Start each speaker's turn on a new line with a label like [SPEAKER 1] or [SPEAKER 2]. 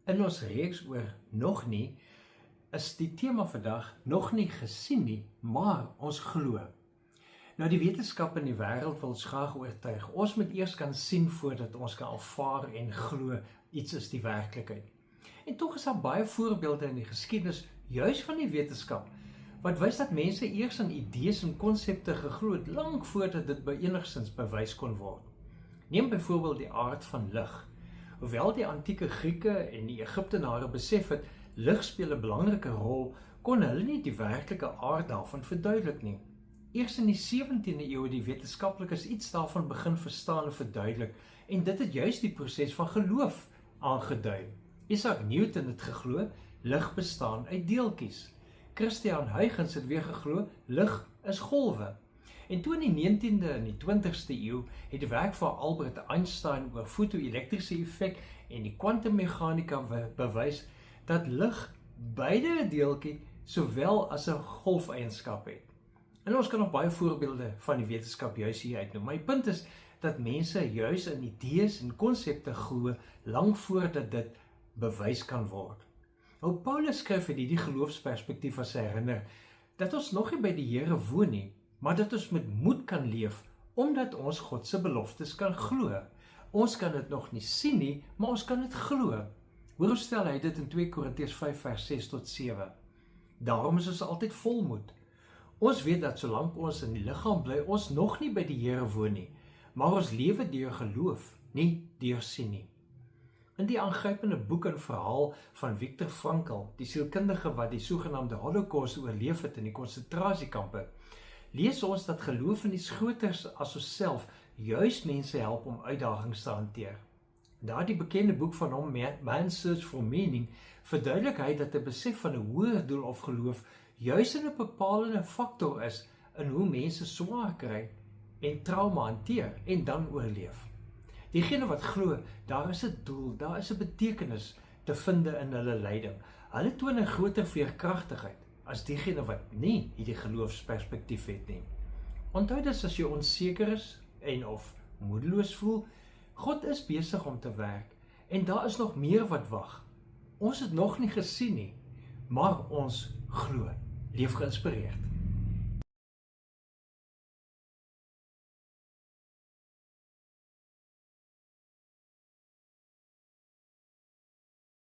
[SPEAKER 1] In ons reeks oor nog nie, is die tema vandag nog nie gesien nie, maar ons glo. Nou die wetenskap in die wêreld wil ons graag oortuig. Ons moet eers kan sien voordat ons kan aanvaar en glo iets is die werklikheid. En tog is daar baie voorbeelde in die geskiedenis, juis van die wetenskap, wat wys dat mense eers aan idees en konsepte geglo het, lank voordat dit enigstens bewys kon word. Neem byvoorbeeld die aard van lig. Hoewel die antieke Grieke en die Egiptenare besef het, lig speel 'n belangrike rol, kon hulle nie die werklike aard daarvan verduidelik nie. Eers in die 17de eeu het die wetenskaplikes iets daarvan begin verstaan en verduidelik, en dit het juis die proses van geloof aangedui. Isaac Newton het geglo, lig bestaan uit deeltjies. Christiaan Huygens het weer geglo, lig is golwe. En toe in die 19de en die 20ste eeu het die werk van Albert Einstein oor foto-elektriese effek en die kwantummeganika bewys dat lig beide 'n deeltjie sowel as 'n golfeienskap het. En ons kan nog baie voorbeelde van die wetenskap juis hier uitnoem. My punt is dat mense juis in idees en konsepte glo lank voordat dit bewys kan word. Nou Paulus skryf uit die geloofsperspektief as hy herinner dat ons nog nie by die Here woon nie, maar dat ons met moed kan leef omdat ons God se beloftes kan glo. Ons kan dit nog nie sien nie, maar ons kan dit glo. Hoe stel hy dit in 2 Korintiërs 5 vers 6 tot 7? Daarom is ons altyd vol moed. Ons weet dat solank ons in die liggaam bly, ons nog nie by die Here woon nie, maar ons lewe deur geloof, nie deur sien nie. In die aangrypende boek en verhaal van Viktor Frankl, die sielkundige wat die sogenaamde Holocaust oorleef het in die konsentrasiekampe, lees ons dat geloof in iets groters as onsself juis mense help om uitdagings te hanteer. Daardie bekende boek van hom, Man's Search for Meaning, verduidelik hy dat 'n besef van 'n hoër doel of geloof juis 'n bepalende faktor is in hoe mense swaar kry en trauma hanteer en dan oorleef. Diegene wat glo, daar is 'n doel, daar is 'n betekenis te vind in hulle lyding. Hulle toon 'n groter veerkragtigheid as diegene wat nie hierdie geloofsperspektief het nie. Onthou dis as jy onseker is en of moedeloos voel, God is besig om te werk en daar is nog meer wat wag. Ons het nog nie gesien nie, maar ons glo. Leef geïnspireerd.